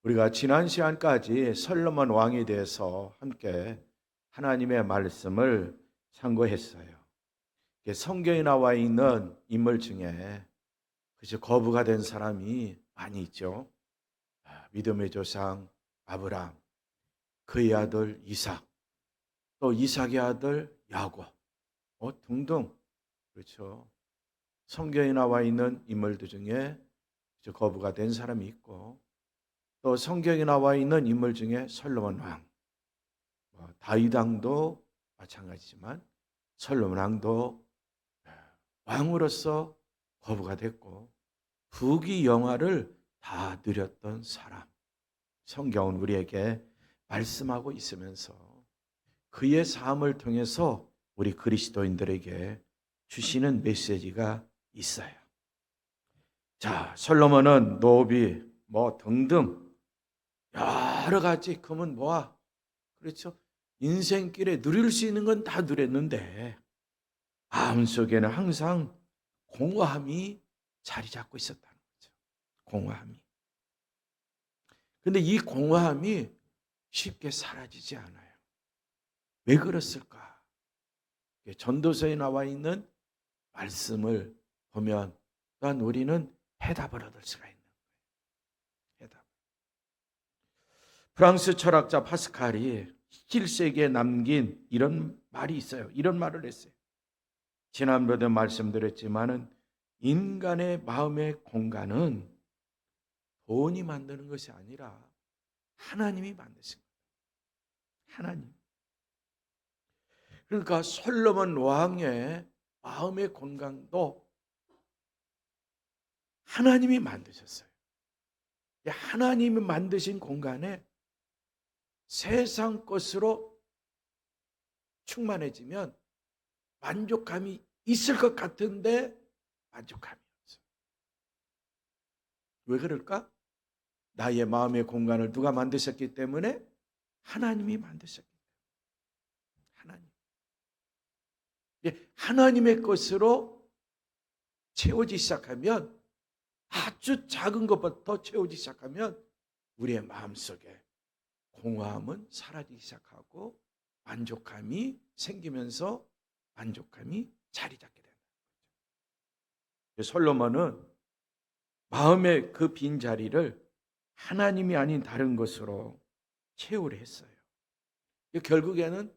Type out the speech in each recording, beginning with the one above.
우리가 지난 시간까지 솔로몬 왕에 대해서 함께 하나님의 말씀을 참고했어요. 성경에 나와 있는 인물 중에 그저 거부가 된 사람이 많이 있죠. 믿음의 조상 아브라함, 그의 아들 이삭, 또 이삭의 아들 야곱, 등등. 그렇죠. 성경에 나와 있는 인물들 중에 거부가 된 사람이 있고, 또 성경에 나와 있는 인물 중에 솔로몬 왕, 다윗 왕도 마찬가지지만 솔로몬 왕도 왕으로서 거부가 됐고 부귀 영화를 다 누렸던 사람. 성경은 우리에게 말씀하고 있으면서 그의 삶을 통해서 우리 그리스도인들에게 주시는 메시지가 있어요. 자, 솔로몬은 노비 등등 여러 가지 금은 모아, 그렇죠, 인생길에 누릴 수 있는 건 다 누렸는데 마음속에는 항상 공허함이 자리 잡고 있었다는 거죠. 공허함이. 근데 이 공허함이 쉽게 사라지지 않아요. 왜 그랬을까? 전도서에 나와 있는 말씀을 보면 또한 우리는 해답을 얻을 수가 있는 거예요. 해답. 프랑스 철학자 파스칼이 17세기에 남긴 이런 말이 있어요. 이런 말을 했어요. 지난번에 말씀드렸지만은 인간의 마음의 공간은 돈이 만드는 것이 아니라 하나님이 만드신 거예요. 하나님. 그러니까 솔로몬 왕의 마음의 공간도 하나님이 만드셨어요. 하나님이 만드신 공간에 세상 것으로 충만해지면 만족감이 있을 것 같은데 만족감이 없어요. 왜 그럴까? 나의 마음의 공간을 누가 만드셨기 때문에? 하나님이 만드셨기 때문에. 하나님. 하나님의 것으로 채워지기 시작하면, 아주 작은 것부터 채워지기 시작하면 우리의 마음속에 공허함은 사라지기 시작하고 만족감이 생기면서 만족감이 자리 잡게 된다는 거죠. 솔로몬은 마음의 그 빈자리를 하나님이 아닌 다른 것으로 채우려 했어요. 결국에는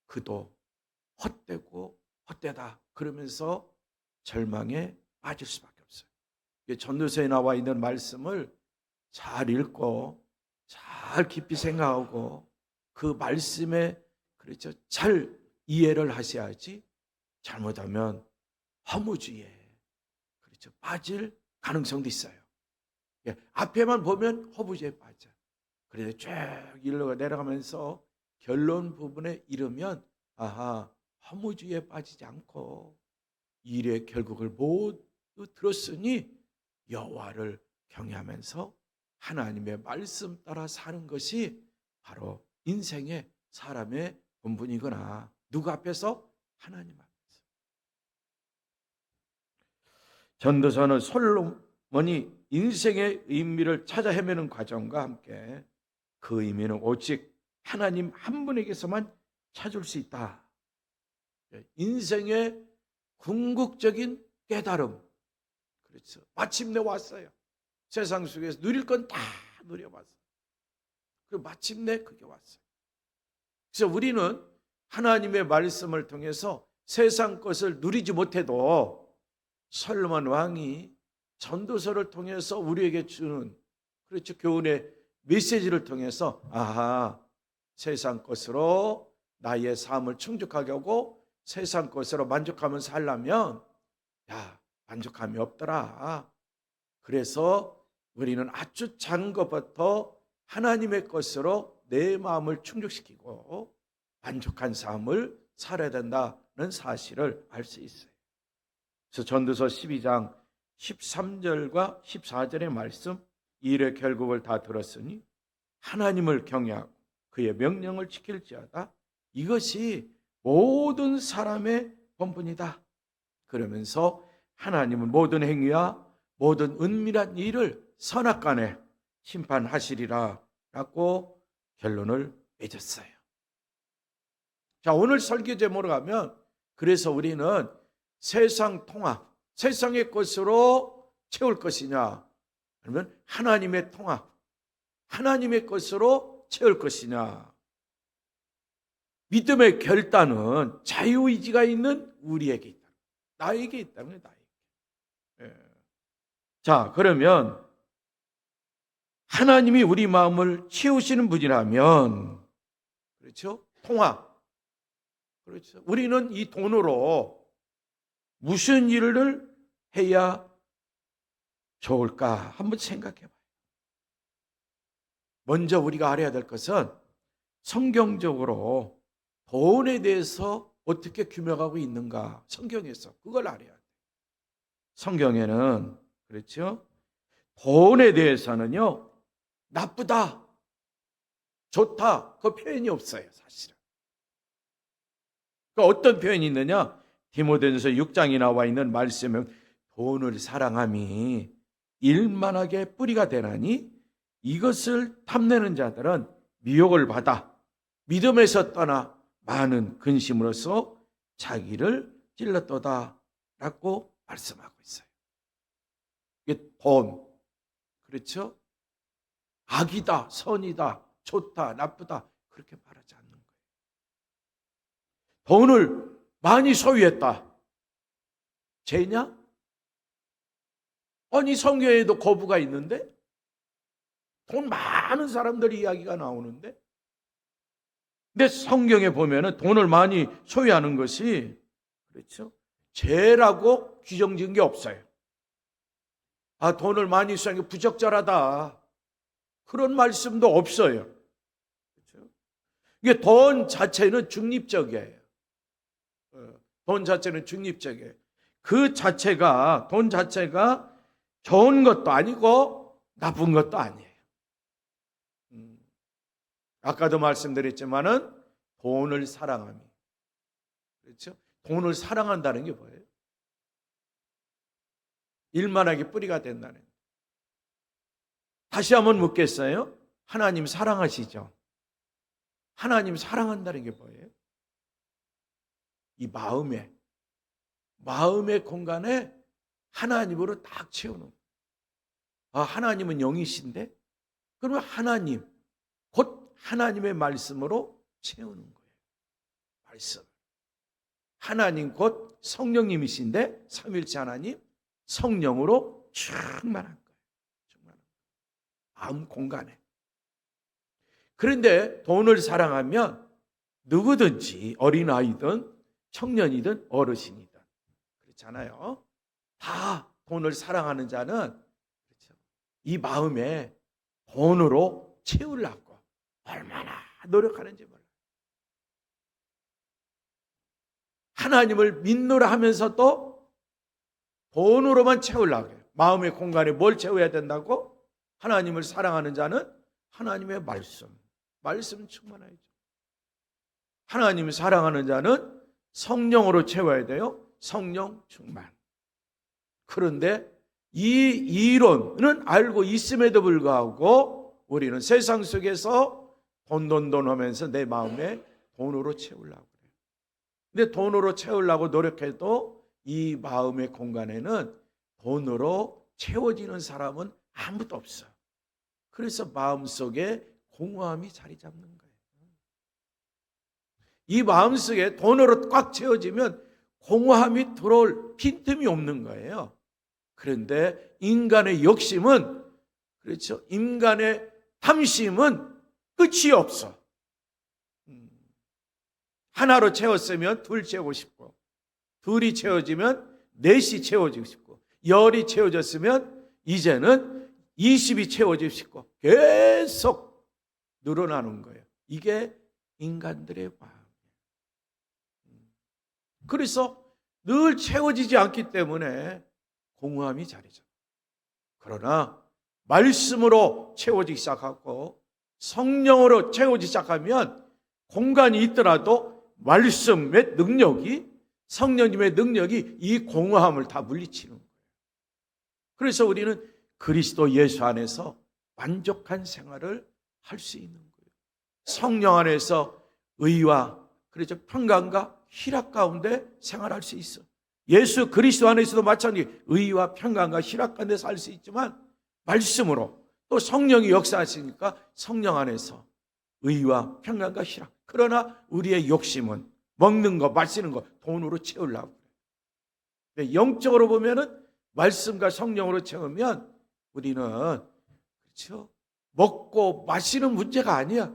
그도 헛되고 헛되다 그러면서 절망에 빠질 수밖에 없어요. 전도서에 나와 있는 말씀을 잘 읽고 잘 깊이 생각하고 그 말씀에, 그렇죠, 잘 이해를 하셔야지 잘못하면 허무주의에, 그렇죠, 빠질 가능성도 있어요. 앞에만 보면 허무주의에 빠져. 그래서 쭉 내려가면서 결론 부분에 이르면 허무주의에 빠지지 않고 일의 결국을 모두 들었으니 여호와를 경외하면서 하나님의 말씀 따라 사는 것이 바로 인생의 사람의 본분이구나. 누구 앞에서? 하나님 앞에서. 전도서는 솔로몬이 인생의 의미를 찾아 헤매는 과정과 함께 그 의미는 오직 하나님 한 분에게서만 찾을 수 있다. 인생의 궁극적인 깨달음. 그렇죠. 마침내 왔어요. 세상 속에서 누릴 건 다 누려봤어요. 그리고 마침내 그게 왔어요. 그래서 우리는 하나님의 말씀을 통해서 세상 것을 누리지 못해도 솔로몬 왕이 전도서를 통해서 우리에게 주는, 그렇죠, 교훈의 메시지를 통해서 세상 것으로 나의 삶을 충족하게 하고 세상 것으로 만족하면서 살려면 만족감이 없더라. 그래서 우리는 아주 작은 것부터 하나님의 것으로 내 마음을 충족시키고 만족한 삶을 살아야 된다는 사실을 알 수 있어요. 그래서 전도서 12장 13절과 14절의 말씀, 이 일의 결국을 다 들었으니 하나님을 경외하고 그의 명령을 지킬지어다. 이것이 모든 사람의 본분이다. 그러면서 하나님은 모든 행위와 모든 은밀한 일을 선악간에 심판하시리라 라고 결론을 맺었어요. 자, 오늘 설교 제목으로 가면, 그래서 우리는 세상 통합, 세상의 것으로 채울 것이냐, 아니면 하나님의 통합, 하나님의 것으로 채울 것이냐. 믿음의 결단은 자유의지가 있는 우리에게 있다. 나에게 있다는 거예요. 나에게. 자, 그러면 하나님이 우리 마음을 채우시는 분이라면, 그렇죠? 통합. 그렇죠. 우리는 이 돈으로 무슨 일을 해야 좋을까 한번 생각해 봐요. 먼저 우리가 알아야 될 것은 성경적으로 돈에 대해서 어떻게 규명하고 있는가, 성경에서 그걸 알아야 돼요. 성경에는, 그렇죠? 돈에 대해서는요, 나쁘다, 좋다, 그 표현이 없어요, 사실은. 그러니까 어떤 표현이 있느냐? 디모데전서 6장에 나와 있는 말씀은 돈을 사랑함이 일만하게 뿌리가 되나니 이것을 탐내는 자들은 미혹을 받아 믿음에서 떠나 많은 근심으로써 자기를 찔렀도다 라고 말씀하고 있어요. 이게 돈, 그렇죠? 악이다, 선이다, 좋다, 나쁘다, 그렇게 말하지 않는 거예요. 돈을 많이 소유했다, 죄냐? 아니, 성경에도 거부가 있는데, 돈 많은 사람들이 이야기가 나오는데, 근데 성경에 보면은 돈을 많이 소유하는 것이, 그렇죠, 죄라고 규정 지은 게 없어요. 아, 돈을 많이 소유하는 게 부적절하다, 그런 말씀도 없어요. 그렇죠? 이게 돈 자체는 중립적이에요. 돈 자체는 중립적이에요. 그 자체가, 돈 자체가 좋은 것도 아니고 나쁜 것도 아니에요. 아까도 말씀드렸지만은 돈을 사랑함이, 그렇죠? 돈을 사랑한다는 게 뭐예요? 일만하게 뿌리가 된다는. 다시 한번 묻겠어요? 하나님 사랑하시죠? 하나님 사랑한다는 게 뭐예요? 이 마음의 공간에 하나님으로 딱 채우는 거예요. 아, 하나님은 영이신데? 그러면 하나님, 곧 하나님의 말씀으로 채우는 거예요. 말씀. 하나님 곧 성령님이신데, 삼위일체 하나님, 성령으로 충만한 거예요. 충만한 거예요. 마음 공간에. 그런데 돈을 사랑하면 누구든지, 어린아이든 청년이든 어르신이든, 그렇잖아요. 다 돈을 사랑하는 자는, 그렇죠, 이 마음에 돈으로 채우려고 얼마나 노력하는지 몰라요. 하나님을 믿노라 하면서도 돈으로만 채우려고 해요. 마음의 공간에 뭘 채워야 된다고? 하나님을 사랑하는 자는 하나님의 말씀 충만해야죠. 하나님을 사랑하는 자는 성령으로 채워야 돼요. 성령 충만. 그런데 이 이론은 알고 있음에도 불구하고 우리는 세상 속에서 돈 하면서 내 마음에 돈으로 채우려고 그래요. 근데 돈으로 채우려고 노력해도 이 마음의 공간에는 돈으로 채워지는 사람은 아무도 없어. 그래서 마음속에 공허함이 자리 잡는 거예요. 이 마음속에 돈으로 꽉 채워지면 공허함이 들어올 빈틈이 없는 거예요. 그런데 인간의 욕심은, 그렇죠, 인간의 탐심은 끝이 없어. 하나로 채웠으면 둘 채우고 싶고, 둘이 채워지면 넷이 채워지고 싶고, 열이 채워졌으면 이제는 20이 채워지고 싶고, 계속 늘어나는 거예요. 이게 인간들의 마음. 그래서 늘 채워지지 않기 때문에 공허함이 자리 잡아요. 그러나 말씀으로 채워지기 시작하고 성령으로 채워지기 시작하면 공간이 있더라도 말씀의 능력이, 성령님의 능력이 이 공허함을 다 물리치는 거예요. 그래서 우리는 그리스도 예수 안에서 만족한 생활을 할 수 있는 거예요. 성령 안에서 의와 그래서 평강과 희락 가운데 생활할 수 있어. 예수 그리스도 안에서도 마찬가지 의와 평강과 희락 가운데 살 수 있지만 말씀으로 또 성령이 역사하시니까 성령 안에서 의와 평강과 희락. 그러나 우리의 욕심은 먹는 거, 마시는 거, 돈으로 채우려고 그래요. 영적으로 보면은 말씀과 성령으로 채우면 우리는 그렇죠? 먹고 마시는 문제가 아니야.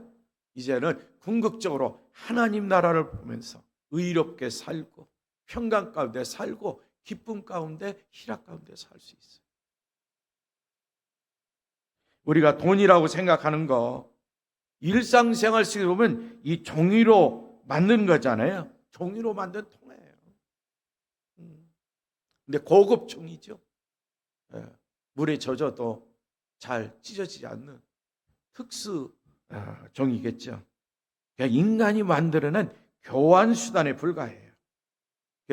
이제는 궁극적으로 하나님 나라를 보면서 의롭게 살고 평강 가운데 살고 기쁨 가운데 희락 가운데 살 수 있어요. 우리가 돈이라고 생각하는 거 일상생활 속에 보면 이 종이로 만든 거잖아요. 종이로 만든 통이에요. 근데 고급 종이죠. 물에 젖어도 잘 찢어지지 않는 특수 종이겠죠. 인간이 만들어낸 교환 수단에 불과해요.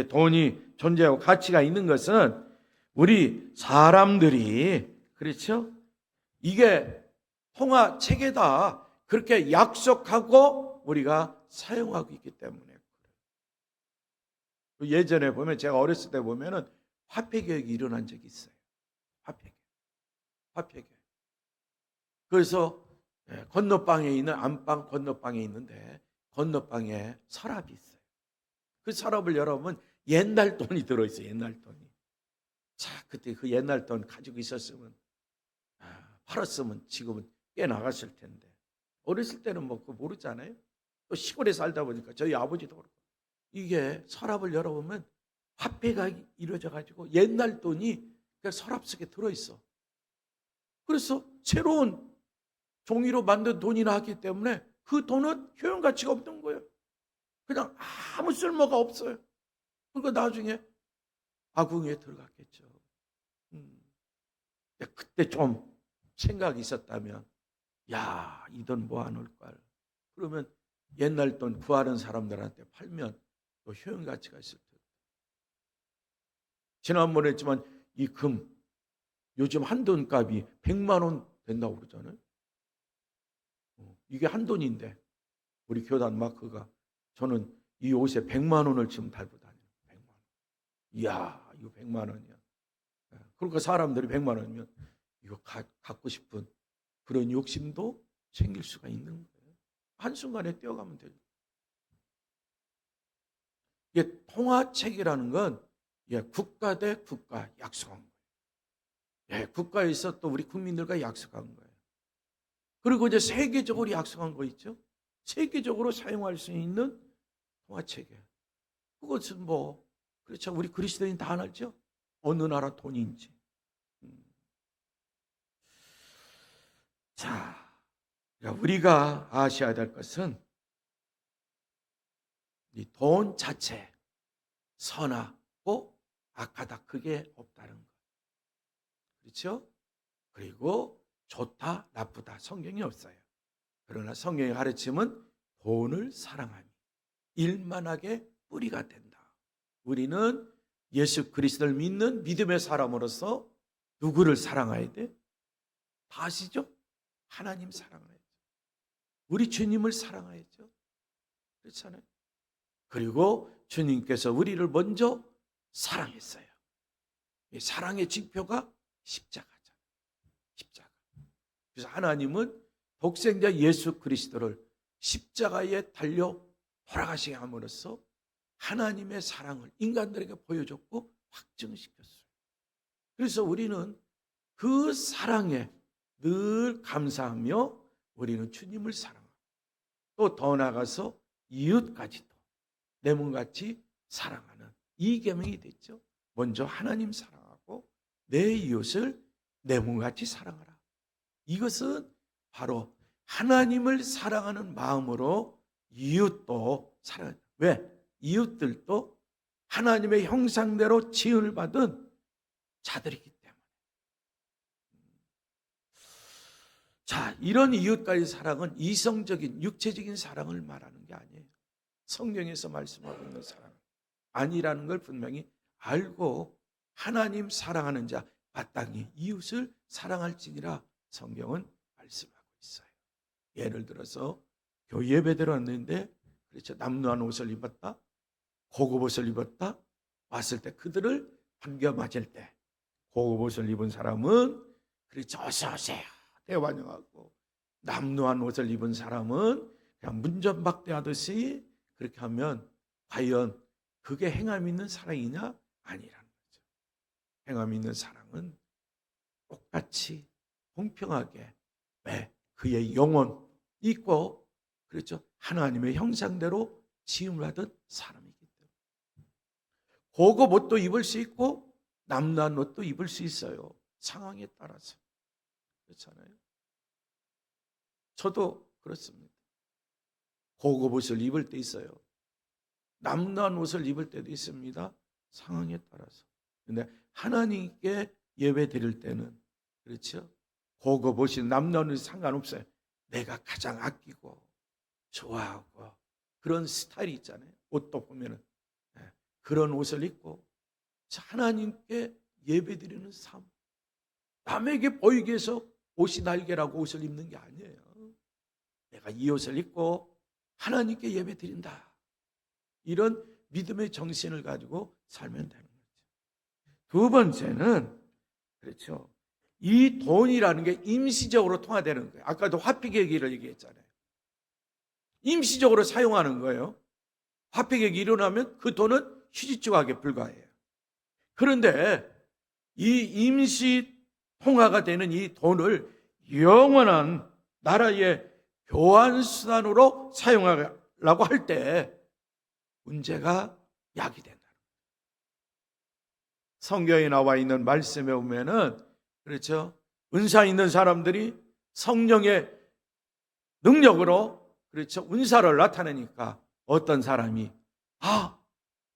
돈이 존재하고 가치가 있는 것은 우리 사람들이 그렇죠? 이게 통화 체계다 그렇게 약속하고 우리가 사용하고 있기 때문에 예전에 보면 제가 어렸을 때 보면은 화폐 개혁이 일어난 적이 있어요. 화폐 개혁. 그래서 건너방에 있는 안방 건너방에 있는데 건너방에 서랍이 있어요. 그 서랍을 열어보면 옛날 돈이 들어있어요. 옛날 돈이. 자, 그때 그 옛날 돈 가지고 있었으면 팔았으면 지금은 꽤 나갔을 텐데 어렸을 때는 뭐 그거 모르잖아요. 또 시골에 살다 보니까 저희 아버지도 그렇고 이게 서랍을 열어보면 화폐가 이루어져 가지고 옛날 돈이 그 서랍 속에 들어있어. 그래서 새로운 종이로 만든 돈이 나왔기 때문에 그 돈은 효용 가치가 없는 거예요. 그냥 아무 쓸모가 없어요. 그러니까 나중에 아궁이에 들어갔겠죠. 그때 좀 생각이 있었다면 야, 이 돈 모아놓을 걸. 그러면 옛날 돈 구하는 사람들한테 팔면 또 효용 가치가 있을 텐데. 지난번에 했지만 이 금 요즘 한 돈 값이 100만 원 된다고 그러잖아요. 이게 한 돈인데 우리 교단 마크가 저는 이 옷에 100만 원을 지금 달고 다녀요. 100만 원. 이야, 이거 100만 원이야. 그러니까 사람들이 100만 원이면 이거 갖고 싶은 그런 욕심도 생길 수가 있는 거예요. 한순간에 뛰어가면 되죠. 이게 통화책이라는 건 국가 대 국가 약속한 거예요. 국가에서 또 우리 국민들과 약속한 거예요. 그리고 이제 세계적으로 약속한 거 있죠. 세계적으로 사용할 수 있는 통화체계. 그것은 뭐 그렇죠. 우리 그리스도인 다 알죠. 어느 나라 돈인지. 자, 우리가 아셔야 될 것은 이 돈 자체 선하고 악하다 그게 없다는 것. 그렇죠? 그리고 좋다 나쁘다 성경이 없어요. 그러나 성경의 가르침은 돈을 사랑하니 일만하게 뿌리가 된다. 우리는 예수 그리스도를 믿는 믿음의 사람으로서 누구를 사랑해야 돼? 다 아시죠? 하나님 사랑해야죠. 우리 주님을 사랑해야죠. 그렇잖아요. 그리고 주님께서 우리를 먼저 사랑했어요. 이 사랑의 징표가 십자가잖아요. 십자가. 그래서 하나님은 독생자 예수 그리스도를 십자가에 달려 돌아가시게 함으로써 하나님의 사랑을 인간들에게 보여줬고 확증시켰어요. 그래서 우리는 그 사랑에 늘 감사하며 우리는 주님을 사랑하고 또 더 나아가서 이웃까지도 내 몸같이 사랑하는 이 계명이 됐죠. 먼저 하나님 사랑하고 내 이웃을 내 몸같이 사랑하라. 이것은 바로 하나님을 사랑하는 마음으로 이웃도 사랑한다. 왜? 이웃들도 하나님의 형상대로 지음을 받은 자들이기 때문에. 자, 이런 이웃과의 사랑은 이성적인 육체적인 사랑을 말하는 게 아니에요. 성경에서 말씀하고 있는 사랑 아니라는 걸 분명히 알고 하나님 사랑하는 자 마땅히 이웃을 사랑할지니라 성경은 예를 들어서 교회 예배 들어왔는데 그렇죠. 남루한 옷을 입었다. 고급 옷을 입었다. 왔을 때 그들을 반겨 맞을 때 고급 옷을 입은 사람은 그렇죠. 어서 오세요. 대환영하고 남루한 옷을 입은 사람은 그냥 문전박대하듯이 그렇게 하면 과연 그게 행함 있는 사랑이냐? 아니라는 거죠. 행함 있는 사랑은 똑같이 공평하게 왜? 그의 영혼 있고 그렇죠. 하나님의 형상대로 지음을 받은 사람이기 때문에 고급 옷도 입을 수 있고 남루한 옷도 입을 수 있어요. 상황에 따라서. 그렇잖아요. 저도 그렇습니다. 고급 옷을 입을 때 있어요. 남루한 옷을 입을 때도 있습니다. 상황에 따라서. 근데 하나님께 예배 드릴 때는 그렇죠. 고급 옷이 남루한 옷이 상관없어요. 내가 가장 아끼고 좋아하고 그런 스타일이 있잖아요. 옷도 보면은 그런 옷을 입고 하나님께 예배 드리는 삶. 남에게 보이기 위해서 옷이 날개라고 옷을 입는 게 아니에요. 내가 이 옷을 입고 하나님께 예배 드린다. 이런 믿음의 정신을 가지고 살면 되는 거죠. 두 번째는 그렇죠. 이 돈이라는 게 임시적으로 통화되는 거예요. 아까도 화폐계기를 얘기했잖아요. 임시적으로 사용하는 거예요. 화폐계획이 일어나면 그 돈은 휴지조각에 불과해요. 그런데 이 임시 통화가 되는 이 돈을 영원한 나라의 교환수단으로 사용하려고 할 때 문제가 야기된다. 성경에 나와 있는 말씀에 보면은 그렇죠. 은사 있는 사람들이 성령의 능력으로 그렇죠. 은사를 나타내니까 어떤 사람이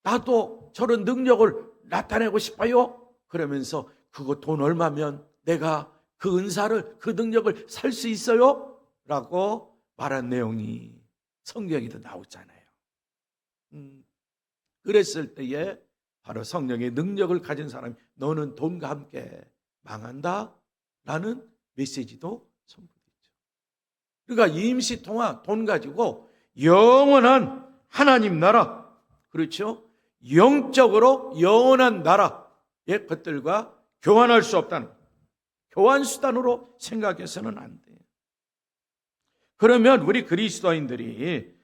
나도 저런 능력을 나타내고 싶어요. 그러면서 그거 돈 얼마면 내가 그 은사를 그 능력을 살 수 있어요? 라고 말한 내용이 성경에도 나오잖아요. 그랬을 때에 바로 성령의 능력을 가진 사람이 너는 돈과 함께 망한다 라는 메시지도 선포되죠. 그러니까 임시 통화 돈 가지고 영원한 하나님 나라, 그렇죠? 영적으로 영원한 나라의 것들과 교환할 수 없다는 교환 수단으로 생각해서는 안 돼요. 그러면 우리 그리스도인들이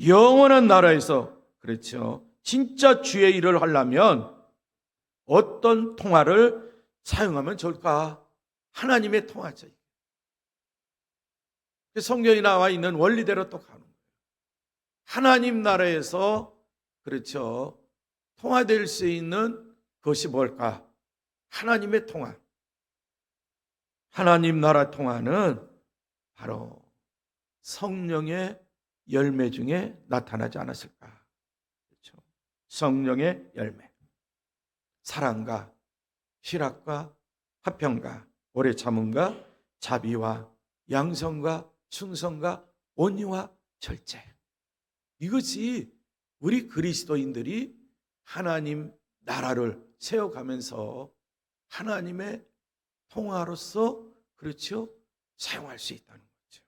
영원한 나라에서 그렇죠. 진짜 주의 일을 하려면 어떤 통화를 사용하면 좋을까? 하나님의 통화죠. 성경에 나와 있는 원리대로 또 가는 거예요. 하나님 나라에서 그렇죠. 통화될 수 있는 것이 뭘까? 하나님의 통화. 하나님 나라 통화는 바로 성령의 열매 중에 나타나지 않았을까? 그렇죠. 성령의 열매. 사랑과 희락과 화평과 오래 참음과 자비와 양성과 충성과 온유와 절제. 이것이 우리 그리스도인들이 하나님 나라를 세워가면서 하나님의 통화로서 그렇죠? 사용할 수 있다는 거죠.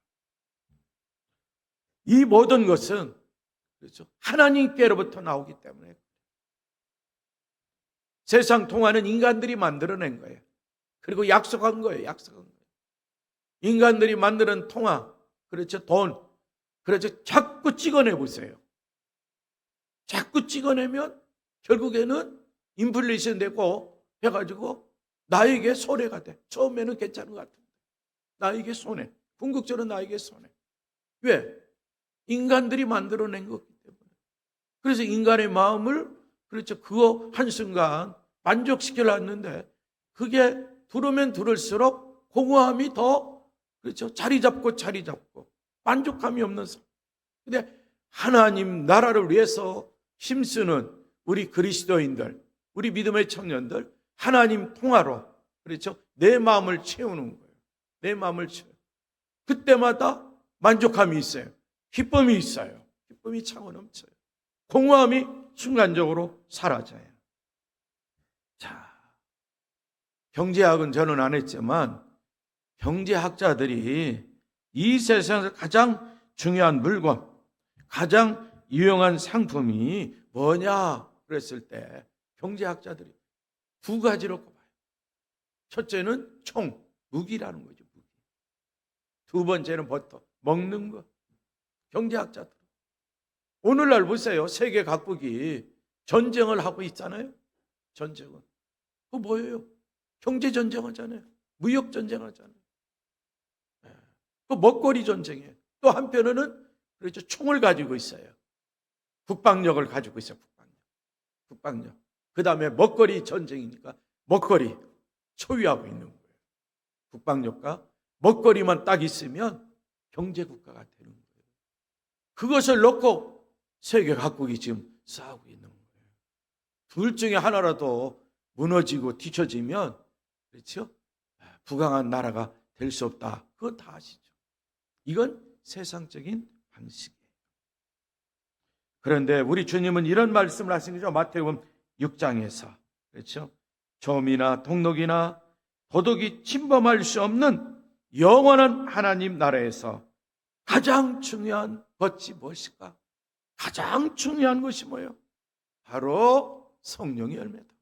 이 모든 것은 그렇죠? 하나님께로부터 나오기 때문에 세상 통화는 인간들이 만들어낸 거예요. 그리고 약속한 거예요. 약속한 거예요. 인간들이 만드는 통화, 그렇죠? 돈, 그렇죠? 자꾸 찍어내 보세요. 자꾸 찍어내면 결국에는 인플레이션 되고 해가지고 나에게 손해가 돼. 처음에는 괜찮은 것 같은데 나에게 손해. 궁극적으로 나에게 손해. 왜? 인간들이 만들어낸 거기 때문에. 그래서 인간의 마음을 그렇죠. 그거 한순간 만족시키려 했는데 그게 들으면 들을수록 공허함이 더 그렇죠. 자리 잡고 만족감이 없는 삶. 근데 하나님 나라를 위해서 힘쓰는 우리 그리스도인들, 우리 믿음의 청년들, 하나님 통화로 그렇죠. 내 마음을 채우는 거예요. 내 마음을 채워. 그때마다 만족감이 있어요. 기쁨이 있어요. 기쁨이 차고 넘쳐요. 공허함이 순간적으로 사라져요. 자, 경제학은 저는 안 했지만 경제학자들이 이 세상에서 가장 중요한 물건, 가장 유용한 상품이 뭐냐 그랬을 때 경제학자들이 두 가지로 꼽아요. 첫째는 총, 무기라는 거죠. 무기. 두 번째는 버터, 먹는 거. 경제학자들. 오늘날 보세요. 세계 각국이 전쟁을 하고 있잖아요. 전쟁은. 그거 뭐예요? 경제 전쟁 하잖아요. 무역 전쟁 하잖아요. 그 먹거리 전쟁이에요. 또 한편으로는 그렇죠. 총을 가지고 있어요. 국방력을 가지고 있어요. 국방력. 그 다음에 먹거리 전쟁이니까 먹거리 소유하고 있는 거예요. 국방력과 먹거리만 딱 있으면 경제국가가 되는 거예요. 그것을 놓고 세계 각국이 지금 싸우고 있는 거예요. 둘 중에 하나라도 무너지고 뒤처지면 그렇죠? 부강한 나라가 될 수 없다. 그거 다 아시죠? 이건 세상적인 방식이에요. 그런데 우리 주님은 이런 말씀을 하신 거죠. 마태복음 6장에서. 그렇죠? 점이나 동록이나 도덕이 침범할 수 없는 영원한 하나님 나라에서 가장 중요한 것이 무엇일까? 가장 중요한 것이 뭐예요? 바로 성령의 열매다.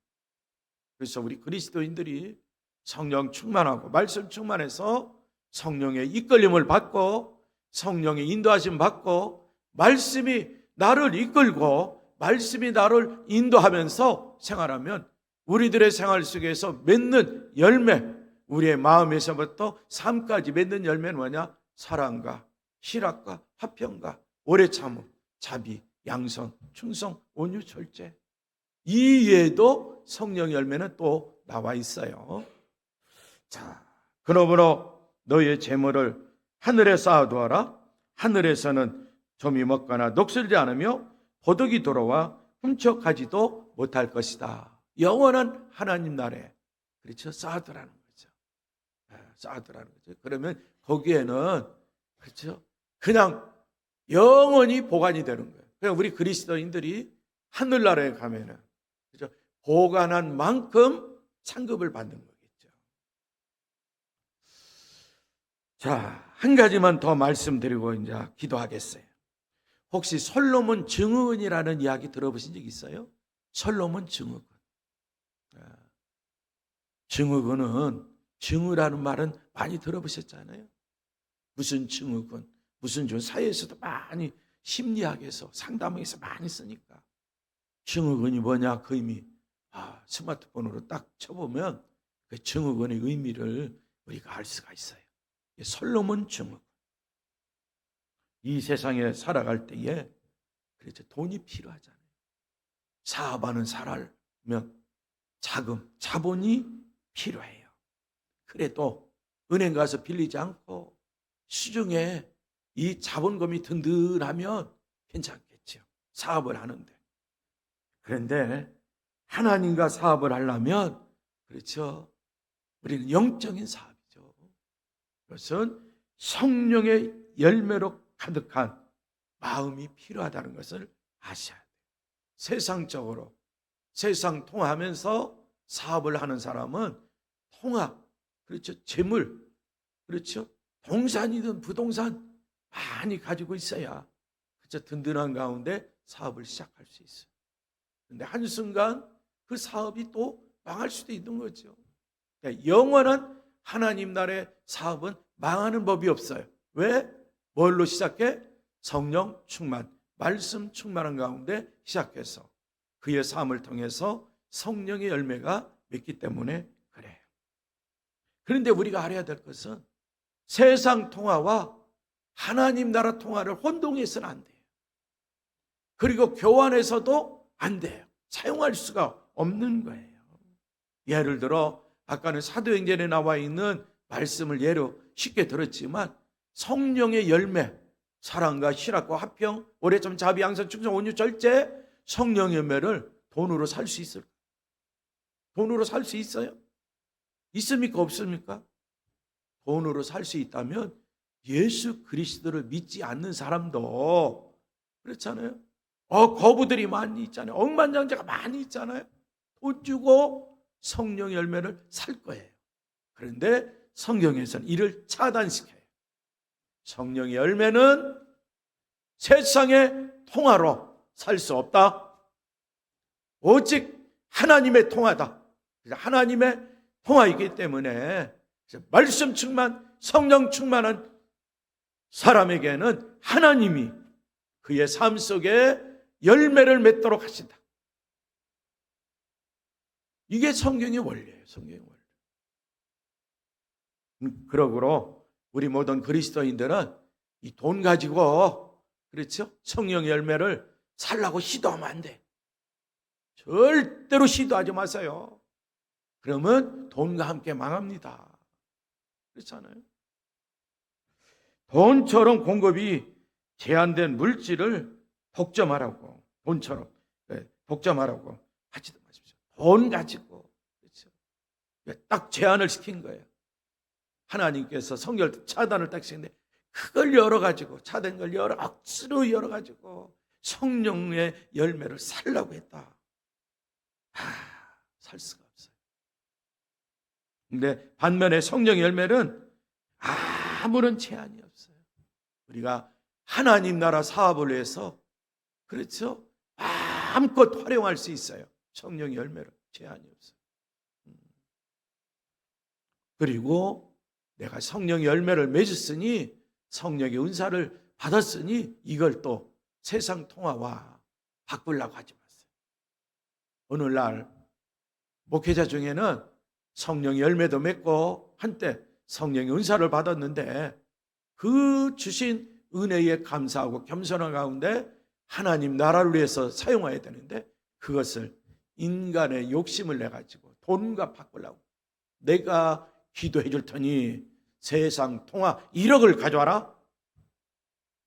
그래서 우리 그리스도인들이 성령 충만하고 말씀 충만해서 성령의 이끌림을 받고 성령의 인도하심 받고 말씀이 나를 이끌고 말씀이 나를 인도하면서 생활하면 우리들의 생활 속에서 맺는 열매, 우리의 마음에서부터 삶까지 맺는 열매는 뭐냐? 사랑과 희락과 화평과 오래 참음, 자비, 양선, 충성, 온유, 절제. 이외에도 성령 열매는 또 나와 있어요. 자, 그러므로 너의 재물을 하늘에 쌓아두어라. 하늘에서는 점이 먹거나 녹슬지 않으며 도둑이 들어와 훔쳐가지도 못할 것이다. 영원한 하나님 나라에 그렇죠? 쌓아두라는 거죠. 쌓아두라는 거죠. 그러면 거기에는 그렇죠? 그냥 영원히 보관이 되는 거예요. 그냥 우리 그리스도인들이 하늘나라에 가면은 그렇죠? 보관한 만큼 상급을 받는 거겠죠. 자, 한 가지만 더 말씀드리고 이제 기도하겠어요. 혹시 솔로몬 증후군이라는 이야기 들어보신 적 있어요? 솔로몬 증후군. 증후군은 증후라는 말은 많이 들어보셨잖아요. 무슨 증후군, 무슨 좀 사회에서도 많이 심리학에서 상담에서 많이 쓰니까 증후군이 뭐냐 그 의미 스마트폰으로 딱 쳐보면 그 증후군의 의미를 우리가 알 수가 있어요. 솔로몬 증후군. 이 세상에 살아갈 때에 그렇죠. 돈이 필요하잖아요. 사업하는 살아면 자금, 자본이 필요해요. 그래도 은행 가서 빌리지 않고 시중에 이 자본금이 든든하면 괜찮겠죠. 사업을 하는데. 그런데 하나님과 사업을 하려면 그렇죠. 우리는 영적인 사업이죠. 그것은 성령의 열매로 가득한 마음이 필요하다는 것을 아셔야 돼요. 세상적으로 세상 통하면서 사업을 하는 사람은 통합, 그렇죠. 재물, 그렇죠. 동산이든 부동산 많이 가지고 있어야 그렇죠. 든든한 가운데 사업을 시작할 수 있어요. 그런데 한순간 그 사업이 또 망할 수도 있는 거죠. 그러니까 영원한 하나님 나라의 사업은 망하는 법이 없어요. 왜? 뭘로 시작해? 성령 충만, 말씀 충만한 가운데 시작해서 그의 삶을 통해서 성령의 열매가 맺기 때문에 그래요. 그런데 우리가 알아야 될 것은 세상 통화와 하나님 나라 통화를 혼동해서는 안 돼요. 그리고 교환해서도 안 돼요. 사용할 수가 없는 거예요. 예를 들어 아까는 사도행전에 나와 있는 말씀을 예로 쉽게 들었지만 성령의 열매, 사랑과 희락과 화평, 오래 참 자비, 양선, 충성, 온유, 절제, 성령의 열매를 돈으로 살 수 있을까? 돈으로 살 수 있어요? 있습니까? 없습니까? 돈으로 살 수 있다면 예수 그리스도를 믿지 않는 사람도 그렇잖아요. 거부들이 많이 있잖아요. 억만장자가 많이 있잖아요. 돈 주고 성령 열매를 살 거예요. 그런데 성경에서는 이를 차단시켜요. 성령의 열매는 세상의 통화로 살 수 없다. 오직 하나님의 통화다. 하나님의 통화이기 때문에 말씀 충만, 성령 충만한 사람에게는 하나님이 그의 삶 속에 열매를 맺도록 하신다. 이게 성경의 원리예요. 성경의 원리. 그러므로 우리 모든 그리스도인들은 이 돈 가지고, 그렇죠? 성령의 열매를 살라고 시도하면 안 돼. 절대로 시도하지 마세요. 그러면 돈과 함께 망합니다. 그렇잖아요. 돈처럼 공급이 제한된 물질을 독점하라고, 돈처럼 독점하라고 하지도 마십시오. 돈 가지고, 그렇죠? 딱 제한을 시킨 거예요. 하나님께서 성결 차단을 딱 시켰는데 그걸 열어가지고, 차단 걸 억지로 열어가지고 성령의 열매를 살라고 했다. 살 수가 없어요. 근데 반면에 성령의 열매는 아무런 제한이 없어요. 우리가 하나님 나라 사업을 위해서, 그렇죠? 마음껏 활용할 수 있어요. 성령의 열매를. 제한이 없어요. 그리고 내가 성령의 열매를 맺었으니, 성령의 은사를 받았으니 이걸 또 세상 통화와 바꾸려고 하지 마세요. 오늘날 목회자 중에는 성령의 열매도 맺고 한때 성령의 은사를 받았는데 그 주신 은혜에 감사하고 겸손한 가운데 하나님 나라를 위해서 사용해야 되는데 그것을 인간의 욕심을 내가지고 돈과 바꾸려고, 내가 기도해 줄 테니 세상 통화 1억을 가져와라.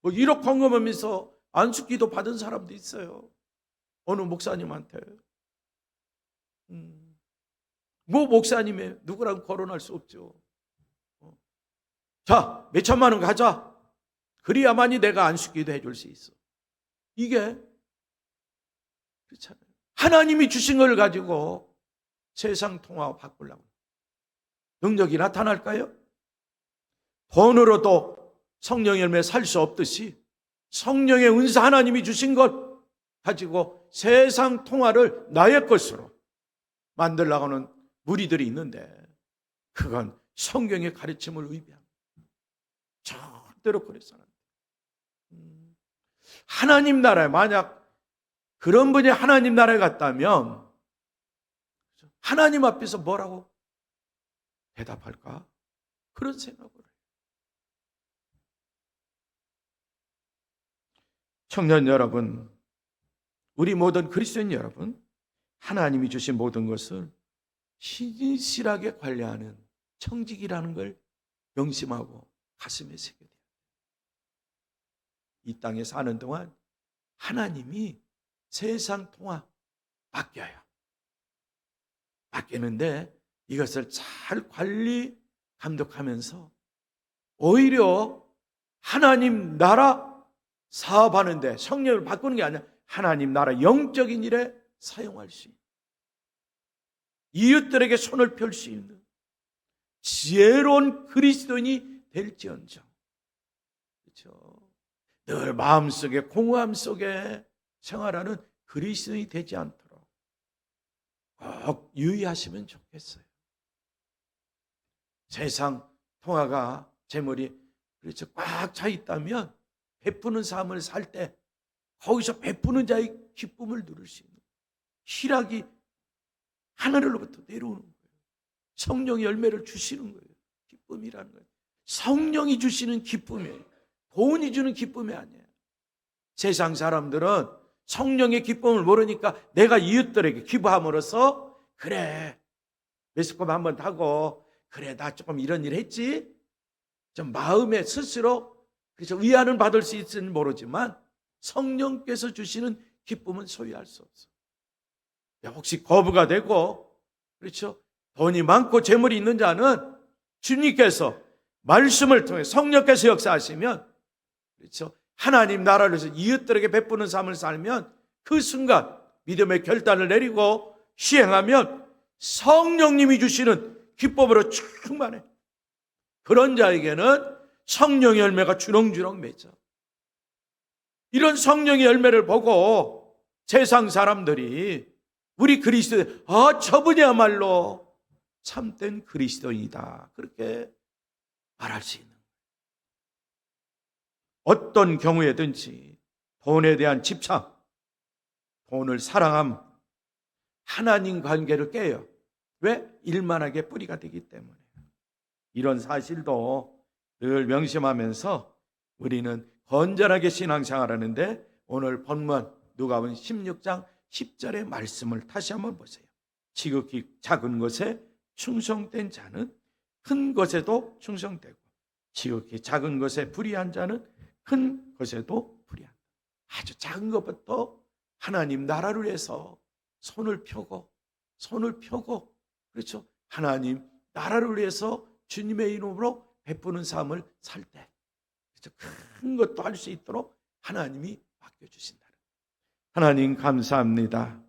뭐 1억 헌금하면서 안수기도 받은 사람도 있어요. 어느 목사님한테. 뭐 목사님의 누구랑 거론할 수 없죠. 자, 몇 천만 원 가자. 그래야만이 내가 안수기도 해줄 수 있어. 이게 그렇잖아요. 하나님이 주신 걸 가지고 세상 통화 바꾸려고 능력이 나타날까요? 돈으로도 성령의 열매 살 수 없듯이 성령의 은사, 하나님이 주신 것 가지고 세상 통화를 나의 것으로 만들려고 하는 무리들이 있는데 그건 성경의 가르침을 위배합니다. 절대로 그래서는 하나님 나라에, 만약 그런 분이 하나님 나라에 갔다면 하나님 앞에서 뭐라고 대답할까? 그런 생각을 해요. 청년 여러분, 우리 모든 그리스도인 여러분, 하나님이 주신 모든 것을 신실하게 관리하는 청직이라는 걸 명심하고 가슴에 새겨야 돼요. 이 땅에 사는 동안 하나님이 세상 통화 맡겨요. 맡기는데 이것을 잘 관리, 감독하면서 오히려 하나님 나라 사업하는데 성령을 바꾸는 게 아니라 하나님 나라 영적인 일에 사용할 수 있는, 이웃들에게 손을 펼 수 있는 지혜로운 그리스도인이 될지언정, 그렇죠? 늘 마음속에 공허함 속에 생활하는 그리스도인이 되지 않도록 꼭 유의하시면 좋겠어요. 세상 통화가 재물이, 그렇죠, 꽉 차 있다면 베푸는 삶을 살 때 거기서 베푸는 자의 기쁨을 누릴 수 있는 희락이 하늘로부터 내려오는 거예요. 성령의 열매를 주시는 거예요. 기쁨이라는 거예요. 성령이 주시는 기쁨이에요. 돈이 주는 기쁨이 아니에요. 세상 사람들은 성령의 기쁨을 모르니까 내가 이웃들에게 기부함으로써 그래, 매스컴 한번 타고 그래, 나 조금 이런 일 했지, 좀 마음에 스스로 그래서 위안은 받을 수 있을지는 모르지만 성령께서 주시는 기쁨은 소유할 수 없어. 혹시 거부가 되고, 그렇죠, 돈이 많고 재물이 있는 자는 주님께서 말씀을 통해 성령께서 역사하시면, 그렇죠, 하나님 나라를 위해서 이웃들에게 베푸는 삶을 살면 그 순간 믿음의 결단을 내리고 시행하면 성령님이 주시는 기쁨으로 충만해. 그런 자에게는 성령의 열매가 주렁주렁 맺어. 이런 성령의 열매를 보고 세상 사람들이 우리 그리스도, 저분이야말로 참된 그리스도인이다, 그렇게 말할 수 있는 거예요. 어떤 경우에든지 돈에 대한 집착, 돈을 사랑함, 하나님 관계를 깨요. 왜? 일만하게 뿌리가 되기 때문에. 이런 사실도 늘 명심하면서 우리는 건전하게 신앙생활하는데, 오늘 본문 누가복음 16장 10절의 말씀을 다시 한번 보세요. 지극히 작은 것에 충성된 자는 큰 것에도 충성되고, 지극히 작은 것에 불의한 자는 큰 것에도 불의한다. 아주 작은 것부터 하나님 나라를 위해서 손을 펴고, 그렇죠, 하나님 나라를 위해서 주님의 이름으로 베푸는 삶을 살 때, 그렇죠, 큰 것도 할 수 있도록 하나님이 맡겨주신다. 하나님 감사합니다.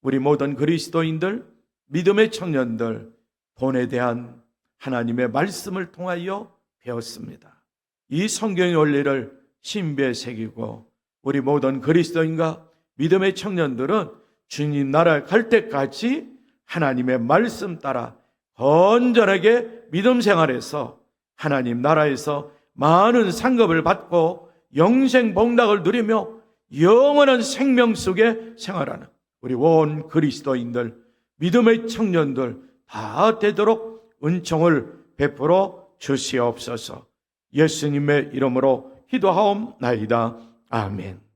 우리 모든 그리스도인들, 믿음의 청년들, 돈에 대한 하나님의 말씀을 통하여 배웠습니다. 이 성경의 원리를 신비에 새기고, 우리 모든 그리스도인과 믿음의 청년들은 주님 나라에 갈 때까지 하나님의 말씀 따라 건전하게 믿음 생활해서 하나님 나라에서 많은 상급을 받고 영생 복락을 누리며 영원한 생명 속에 생활하는 우리 온 그리스도인들, 믿음의 청년들 다 되도록 은총을 베풀어 주시옵소서. 예수님의 이름으로 기도하옵나이다. 아멘.